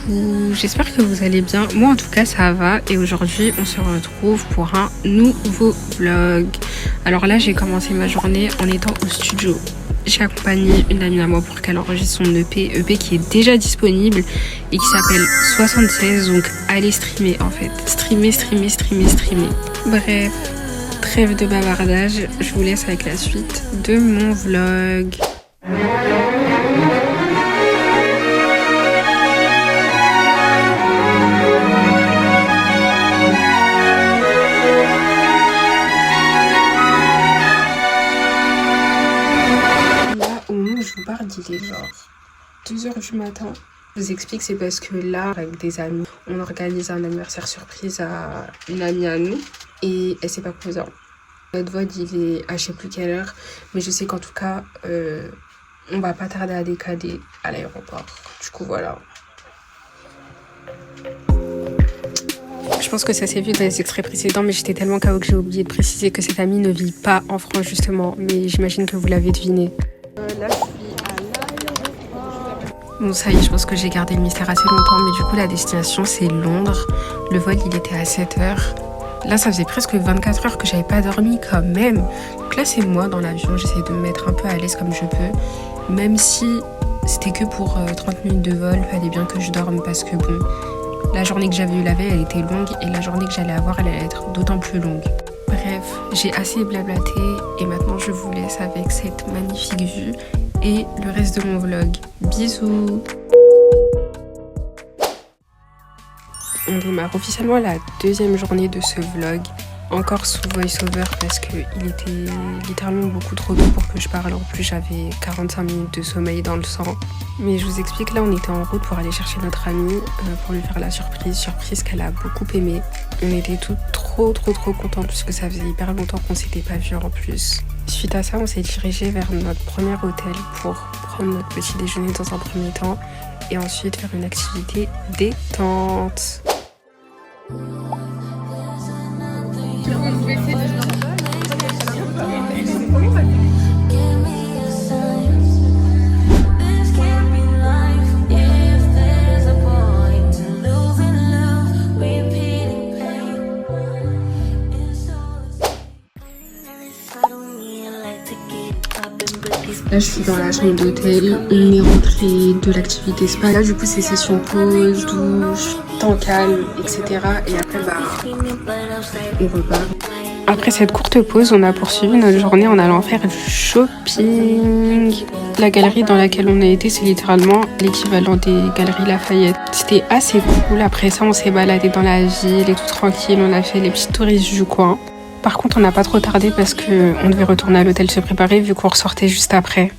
coucou, j'espère que vous allez bien. Moi en tout cas ça va et aujourd'hui on se retrouve pour un nouveau vlog. Alors là j'ai commencé ma journée en étant au studio. J'ai accompagné une amie à moi pour qu'elle enregistre son EP qui est déjà disponible et qui s'appelle 76, donc allez streamer en fait. Streamer. Bref, trêve de bavardage, je vous laisse avec la suite de mon vlog. Il est genre 2h du matin. Je vous explique, c'est parce que là, avec des amis, on organise un anniversaire surprise à une amie à nous et elle s'est pas présente. Notre vol, il est à je sais plus quelle heure, mais je sais qu'en tout cas, on va pas tarder à décaler à l'aéroport. Du coup, voilà. Je pense que ça s'est vu dans les extraits précédents, mais j'étais tellement KO que j'ai oublié de préciser que cette amie ne vit pas en France, justement. Mais j'imagine que vous l'avez deviné. Là, bon ça y est, je pense que j'ai gardé le mystère assez longtemps, mais du coup la destination c'est Londres. Le vol il était à 7h. Là ça faisait presque 24 heures que j'avais pas dormi quand même. Donc là c'est moi dans l'avion, j'essaie de me mettre un peu à l'aise comme je peux. Même si c'était que pour 30 minutes de vol, fallait bien que je dorme parce que bon, la journée que j'avais eue la veille elle était longue et la journée que j'allais avoir elle allait être d'autant plus longue. Bref, j'ai assez blablaté et maintenant je vous laisse avec cette magnifique vue et le reste de mon vlog. Bisous. On démarre officiellement la deuxième journée de ce vlog. Encore sous voice-over parce qu'il était littéralement beaucoup trop tôt pour que je parle. En plus j'avais 45 minutes de sommeil dans le sang. Mais je vous explique, là on était en route pour aller chercher notre amie pour lui faire la surprise qu'elle a beaucoup aimée. On était toutes trop contentes puisque ça faisait hyper longtemps qu'on s'était pas vues en plus. Suite à ça, on s'est dirigé vers notre premier hôtel pour prendre notre petit déjeuner dans un premier temps et ensuite faire une activité détente. Là, je suis dans la chambre d'hôtel. On est rentré de l'activité spa. Là, du coup, c'est session pause, douche, temps calme, etc. Et après, on repart. Après cette courte pause, on a poursuivi notre journée en allant faire du shopping. La galerie dans laquelle on a été, c'est littéralement l'équivalent des galeries Lafayette. C'était assez cool. Après ça, on s'est baladé dans la ville et tout tranquille. On a fait les petits touristes du coin. Par contre, on n'a pas trop tardé parce qu'on devait retourner à l'hôtel se préparer vu qu'on ressortait juste après.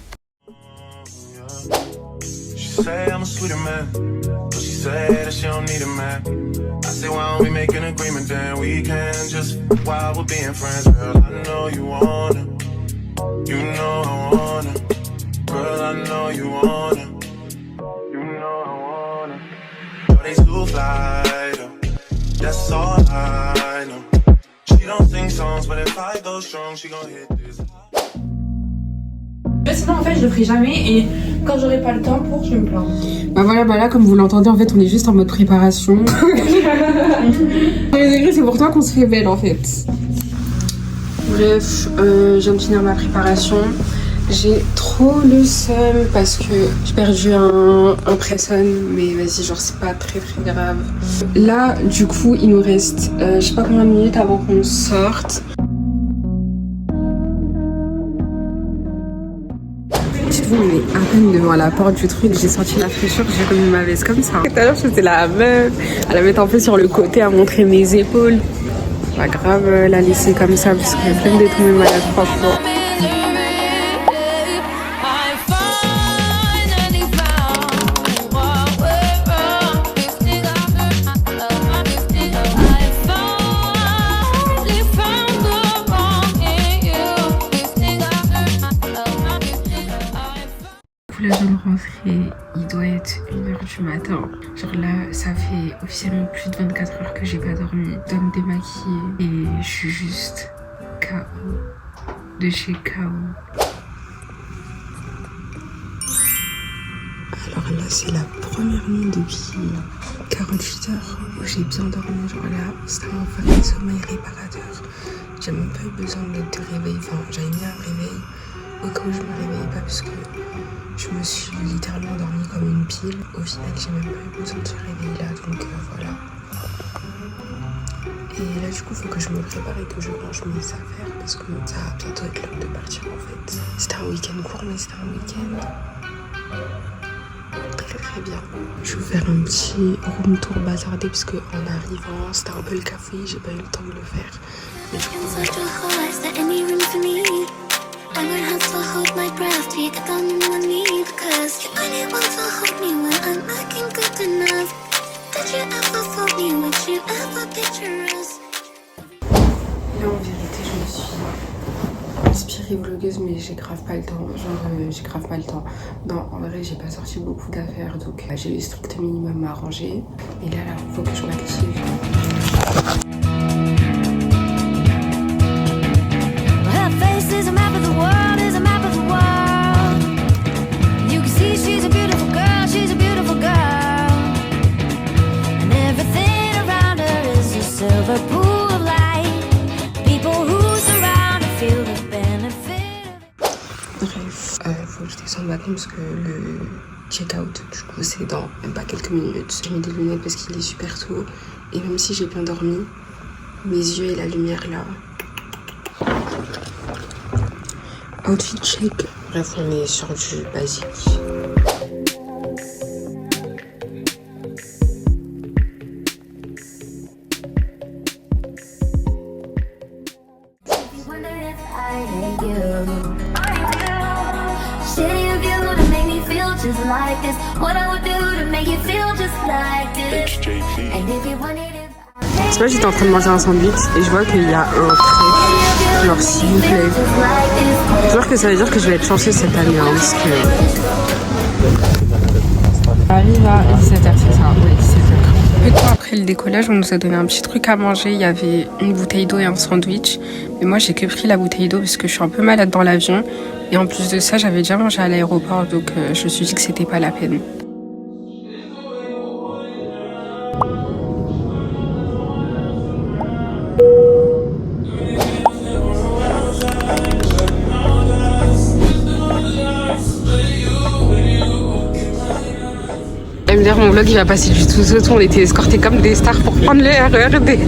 Sinon en fait je le ferai jamais et quand j'aurai pas le temps pour je me plains. Bah voilà, là comme vous l'entendez en fait on est juste en mode préparation. C'est pour toi qu'on se fait belle en fait. Bref, je viens de finir ma préparation. J'ai trop le seum parce que j'ai perdu un press-on, mais vas-y, genre c'est pas très grave. Là, du coup, il nous reste je sais pas combien de minutes avant qu'on sorte. Dites-vous, on est à peine devant la porte du truc, j'ai senti la fraîcheur, j'ai remis ma veste comme ça. Tout à l'heure, j'étais la meuf, à la mettre un peu sur le côté, à montrer mes épaules. Pas grave, la laisser comme ça parce que j'ai flemme de tomber malade, franchement. Là, je viens de rentrer, il doit être 1h du matin. Genre là, ça fait officiellement plus de 24 heures que j'ai pas dormi. Je dois me démaquiller et je suis juste KO. De chez KO. Alors là, c'est la première nuit depuis 48 heures où j'ai bien dormi, genre là, c'était un vrai sommeil réparateur. J'ai même pas eu besoin de réveil, enfin j'avais mis un réveil au cas où je me réveillais pas parce que je me suis littéralement endormie comme une pile. Au final, j'ai même pas eu besoin de ce réveil là, donc voilà. Et là du coup, faut que je me prépare et que je range mes affaires parce que ça va bientôt être l'heure de partir en fait. C'était un week-end court, mais c'était un week-end très bien. Je vais faire un petit room tour bazardé parce que en arrivant, c'était un peu le café, j'ai pas eu le temps de le faire. Mais du coup, là, en vérité, je me suis inspirée vlogueuse, mais j'ai grave pas le temps. J'ai grave pas le temps. Non, en vrai, j'ai pas sorti beaucoup d'affaires, donc j'ai le strict minimum à ranger. Et là, faut que je m'active. Bref, faut que je descende maintenant parce que le check-out, du coup, c'est dans même pas quelques minutes. J'ai mis des lunettes parce qu'il est super tôt. Et même si j'ai bien dormi, mes yeux et la lumière là. Outfit check. Bref, on est sur du basique. C'est pas, j'étais en train de manger un sandwich et je vois qu'il y a un trait. Genre, s'il vous plaît. Genre que ça veut dire que je vais être chanceuse cette année, hein, parce que. Arrive à 17h, c'est ça, oui, 17h. Peu de temps après le décollage, on nous a donné un petit truc à manger. Il y avait une bouteille d'eau et un sandwich. Mais moi, j'ai que pris la bouteille d'eau parce que je suis un peu malade dans l'avion. Et en plus de ça, j'avais déjà mangé à l'aéroport, donc je me suis dit que c'était pas la peine. Mon vlog il va passer du tout au tout, on était escortés comme des stars pour prendre le RERD.